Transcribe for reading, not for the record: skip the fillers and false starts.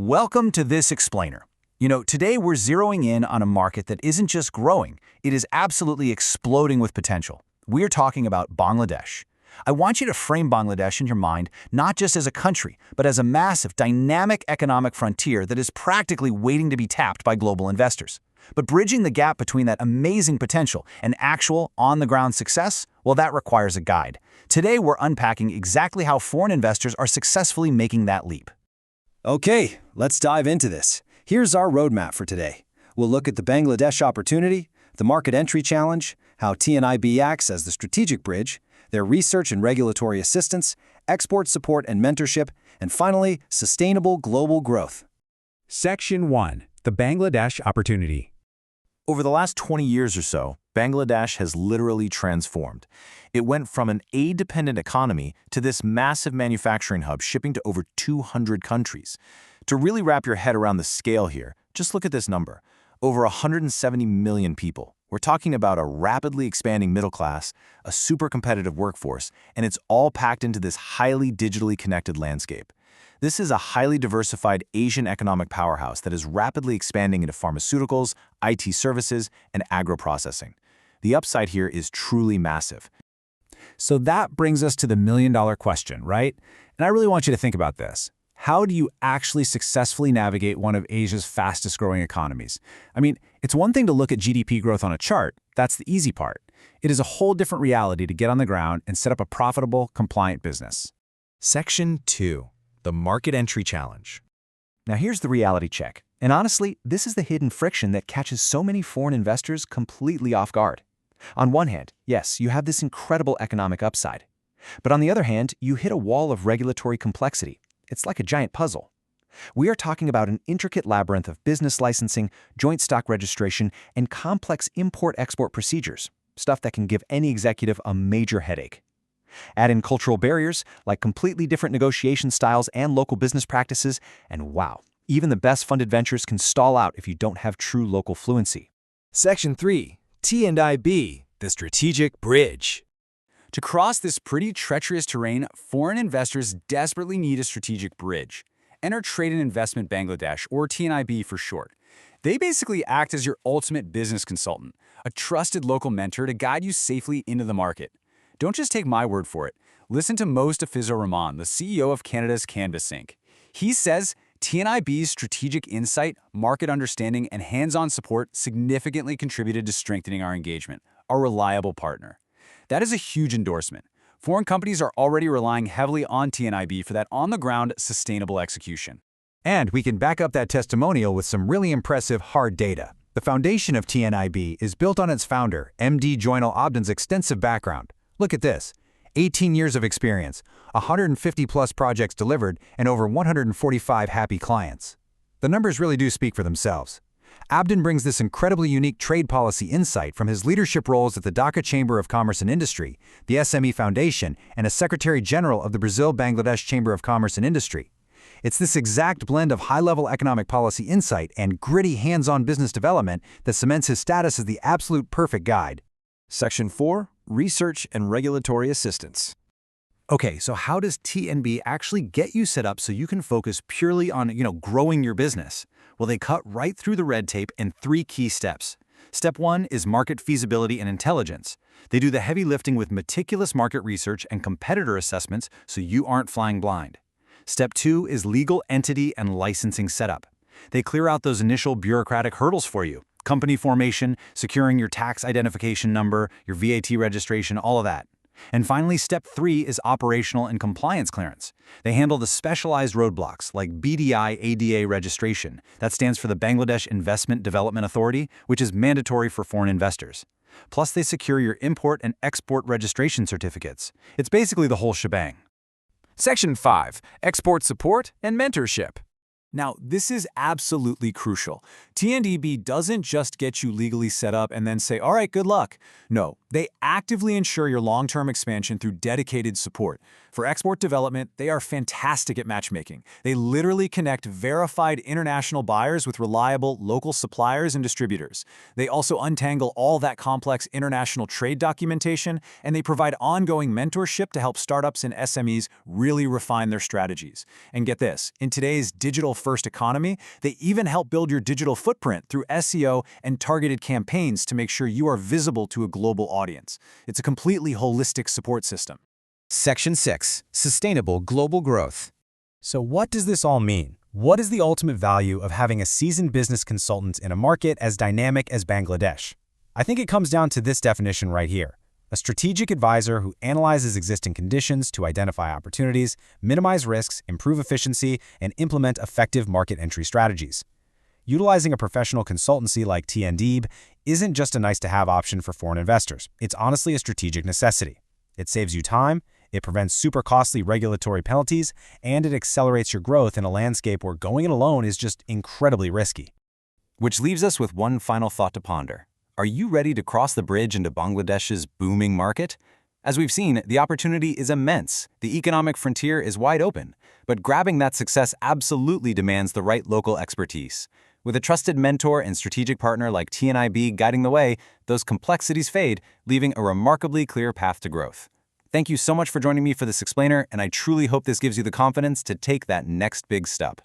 Welcome to This Explainer. Today we're zeroing in on a market that isn't just growing, it is absolutely exploding with potential. We're talking about Bangladesh. I want you to frame Bangladesh in your mind not just as a country, but as a massive, dynamic economic frontier that is practically waiting to be tapped by global investors. But bridging the gap between that amazing potential and actual, on-the-ground success, well, that requires a guide. Today we're unpacking exactly how foreign investors are successfully making that leap. Okay, let's dive into this. Here's our roadmap for today. We'll look at the Bangladesh opportunity, the market entry challenge, how TNIB acts as the strategic bridge, their research and regulatory assistance, export support and mentorship, and finally, sustainable global growth. Section 1. The Bangladesh Opportunity. Over the last 20 years or so, Bangladesh has literally transformed. It went from an aid-dependent economy to this massive manufacturing hub shipping to over 200 countries. To really wrap your head around the scale here, just look at this number. Over 170 million people. We're talking about a rapidly expanding middle class, a super competitive workforce, and it's all packed into this highly digitally connected landscape. This is a highly diversified Asian economic powerhouse that is rapidly expanding into pharmaceuticals, IT services, and agro-processing. The upside here is truly massive. So that brings us to the million-dollar question, right? And I really want you to think about this. How do you actually successfully navigate one of Asia's fastest-growing economies? I mean, it's one thing to look at GDP growth on a chart. That's the easy part. It is a whole different reality to get on the ground and set up a profitable, compliant business. Section 2. The Market Entry Challenge. Now here's the reality check. And honestly, this is the hidden friction that catches so many foreign investors completely off guard. On one hand, yes, you have this incredible economic upside. But on the other hand, you hit a wall of regulatory complexity. It's like a giant puzzle. We are talking about an intricate labyrinth of business licensing, joint stock registration, and complex import-export procedures, stuff that can give any executive a major headache. Add in cultural barriers, like completely different negotiation styles and local business practices, and wow, even the best-funded ventures can stall out if you don't have true local fluency. Section 3. TNIB, the Strategic Bridge. To cross this pretty treacherous terrain, foreign investors desperately need a strategic bridge. Enter Trade and Investment Bangladesh, or TNIB for short. They basically act as your ultimate business consultant, a trusted local mentor to guide you safely into the market. Don't just take my word for it. Listen to Mostafizur Rahman, the CEO of Canada's Canvas Inc. He says TNIB's strategic insight, market understanding, and hands-on support significantly contributed to strengthening our engagement, a reliable partner. That is a huge endorsement. Foreign companies are already relying heavily on TNIB for that on-the-ground, sustainable execution. And we can back up that testimonial with some really impressive hard data. The foundation of TNIB is built on its founder, MD Joynal Abdin's extensive background. Look at this. 18 years of experience, 150-plus projects delivered, and over 145 happy clients. The numbers really do speak for themselves. Abdin brings this incredibly unique trade policy insight from his leadership roles at the Dhaka Chamber of Commerce and Industry, the SME Foundation, and as Secretary General of the Brazil-Bangladesh Chamber of Commerce and Industry. It's this exact blend of high-level economic policy insight and gritty hands-on business development that cements his status as the absolute perfect guide. Section 4. Research and Regulatory Assistance. Okay, so how does TNB actually get you set up so you can focus purely on, growing your business? Well, they cut right through the red tape in 3 key steps. Step 1 is market feasibility and intelligence. They do the heavy lifting with meticulous market research and competitor assessments so you aren't flying blind. Step 2 is legal entity and licensing setup. They clear out those initial bureaucratic hurdles for you. Company formation, securing your tax identification number, your VAT registration, all of that. And finally, step 3 is operational and compliance clearance. They handle the specialized roadblocks like BDI ADA registration. That stands for the Bangladesh Investment Development Authority, which is mandatory for foreign investors. Plus, they secure your import and export registration certificates. It's basically the whole shebang. Section 5. Export Support and Mentorship. Now, this is absolutely crucial. TNDB doesn't just get you legally set up and then say, all right, good luck. No, they actively ensure your long-term expansion through dedicated support. For export development, they are fantastic at matchmaking. They literally connect verified international buyers with reliable local suppliers and distributors. They also untangle all that complex international trade documentation, and they provide ongoing mentorship to help startups and SMEs really refine their strategies. And get this, in today's digital digital-first economy, they even help build your digital footprint through SEO and targeted campaigns to make sure you are visible to a global audience. It's a completely holistic support system. Section 6. Sustainable Global Growth. So what does this all mean? What is the ultimate value of having a seasoned business consultant in a market as dynamic as Bangladesh? I think it comes down to this definition right here. A strategic advisor who analyzes existing conditions to identify opportunities, minimize risks, improve efficiency, and implement effective market entry strategies. Utilizing a professional consultancy like TNDB isn't just a nice-to-have option for foreign investors. It's honestly a strategic necessity. It saves you time, it prevents super costly regulatory penalties, and it accelerates your growth in a landscape where going it alone is just incredibly risky. Which leaves us with one final thought to ponder. Are you ready to cross the bridge into Bangladesh's booming market? As we've seen, the opportunity is immense. The economic frontier is wide open, but grabbing that success absolutely demands the right local expertise. With a trusted mentor and strategic partner like TNIB guiding the way, those complexities fade, leaving a remarkably clear path to growth. Thank you so much for joining me for this explainer, and I truly hope this gives you the confidence to take that next big step.